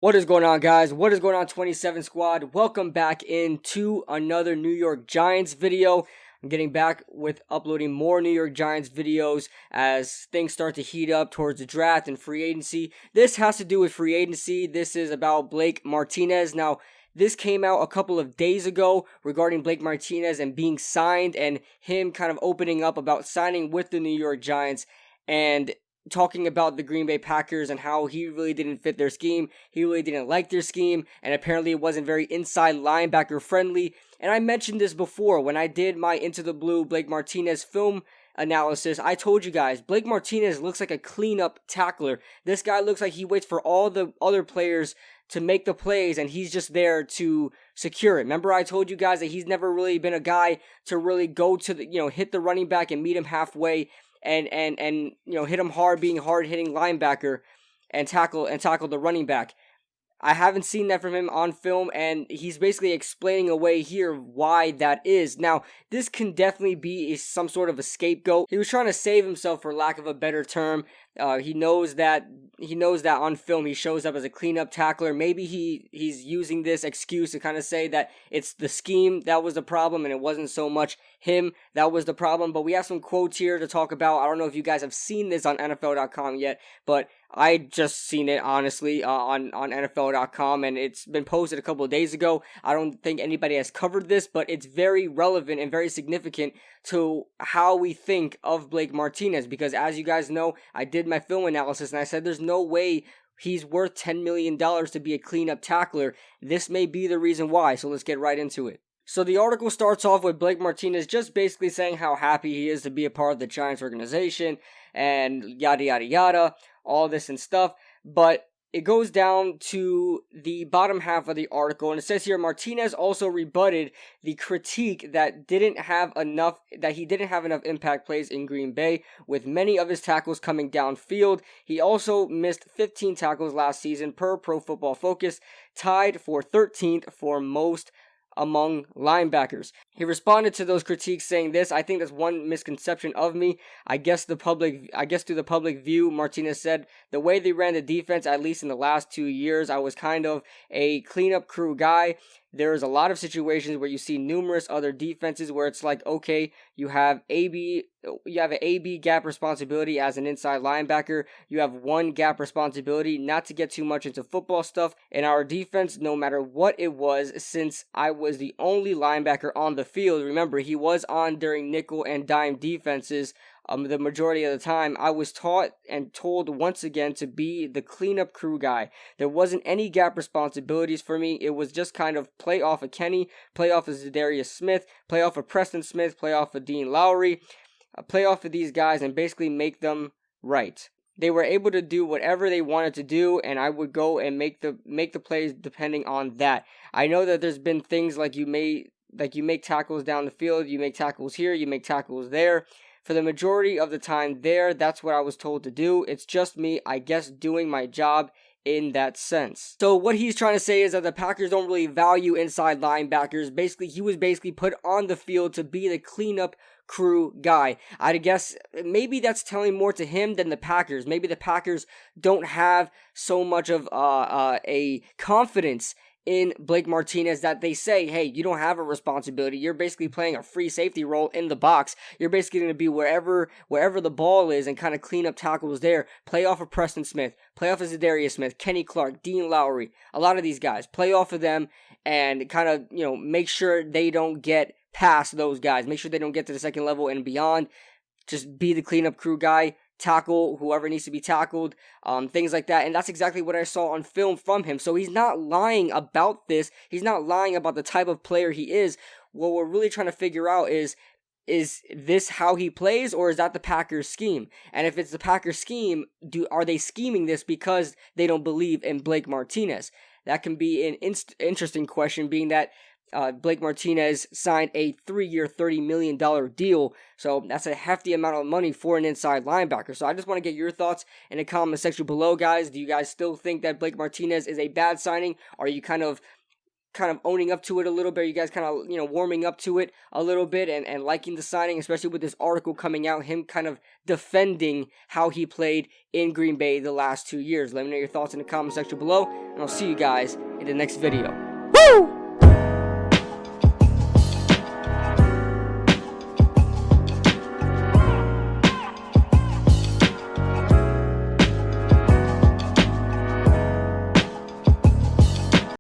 What is going on, guys? What is going on, 27 Squad? Welcome back into another New York Giants video. I'm getting back with uploading more New York Giants videos as things start to heat up towards the draft and free agency. This has to do with free agency. This is about Blake Martinez. Now, this came out a couple of days ago regarding Blake Martinez and being signed and him kind of opening up about signing with the New York Giants and talking about the Green Bay Packers and how he really didn't fit their scheme. He really didn't like their scheme, and apparently it wasn't very inside linebacker friendly. And I mentioned this before when I did my Into the Blue Blake Martinez film analysis. I told you guys, Blake Martinez looks like a cleanup tackler. This guy looks like he waits for all the other players to make the plays, and he's just there to secure it. Remember, I told you guys that he's never really been a guy to really go to the, hit the running back and meet him halfway and hit him hard, being hard-hitting linebacker and tackle the running back. I haven't seen that from him on film, and he's basically explaining away here why that is. Now, this can definitely be some sort of a scapegoat. He was trying to save himself, for lack of a better term. He knows that on film he shows up as a cleanup tackler. Maybe he's using this excuse to kind of say that it's the scheme that was the problem and it wasn't so much him that was the problem. But we have some quotes here to talk about. I don't know if you guys have seen this on NFL.com yet, but I just seen it, honestly, on NFL.com, and it's been posted a couple of days ago. I don't think anybody has covered this, but it's very relevant and very significant to how we think of Blake Martinez, because as you guys know, I did my film analysis, and I said there's no way he's worth $10 million to be a cleanup tackler. This may be the reason why, so let's get right into it. So the article starts off with Blake Martinez just basically saying how happy he is to be a part of the Giants organization and yada yada yada, all this and stuff, but it goes down to the bottom half of the article, and it says here, Martinez also rebutted the critique that he didn't have enough impact plays in Green Bay, with many of his tackles coming downfield. He also missed 15 tackles last season per Pro Football Focus, tied for 13th for most among linebackers. He responded to those critiques saying this: I think that's one misconception of me. I guess through the public view, Martinez said, the way they ran the defense, at least in the last 2 years, I was kind of a cleanup crew guy. There's a lot of situations where you see numerous other defenses where it's like, okay, you have an AB gap responsibility as an inside linebacker. You have one gap responsibility. Not to get too much into football stuff, in our defense, no matter what it was, since I was the only linebacker on the field. Remember, he was on during nickel and dime defenses. The majority of the time, I was taught and told once again to be the cleanup crew guy. There wasn't any gap responsibilities for me. It was just kind of play off of Kenny, play off of Zadarius Smith, play off of Preston Smith, play off of Dean Lowry, play off of these guys and basically make them right. They were able to do whatever they wanted to do, and I would go and make the plays depending on that. I know that there's been things like you make tackles down the field, you make tackles here, you make tackles there. For the majority of the time there, that's what I was told to do. It's just me, I guess, doing my job in that sense. So what he's trying to say is that the Packers don't really value inside linebackers. Basically, he was put on the field to be the cleanup crew guy. I guess maybe that's telling more to him than the Packers. Maybe the Packers don't have so much of a confidence in Blake Martinez that they say, hey, you don't have a responsibility. You're basically playing a free safety role in the box. You're basically going to be wherever the ball is and kind of clean up tackles there. Play off of Preston Smith, play off of Zadarius Smith, Kenny Clark, Dean Lowry, a lot of these guys. Play off of them and kind of, make sure they don't get past those guys. Make sure they don't get to the second level and beyond. Just be the cleanup crew guy. Tackle whoever needs to be tackled, things like that. And that's exactly what I saw on film from him. So he's not lying about this. He's not lying about the type of player he is. What we're really trying to figure out is this how he plays, or is that the Packers scheme? And if it's the Packers scheme, are they scheming this because they don't believe in Blake Martinez? That can be an interesting question, being that Blake Martinez signed a 3-year, $30 million deal, so that's a hefty amount of money for an inside linebacker. So I just want to get your thoughts in the comment section below, guys. Do you guys still think that Blake Martinez is a bad signing? Or are you kind of kind of owning up to it a little bit? Are you guys kind of, warming up to it a little bit and liking the signing, especially with this article coming out, him kind of defending how he played in Green Bay the last 2 years? Let me know your thoughts in the comment section below, and I'll see you guys in the next video.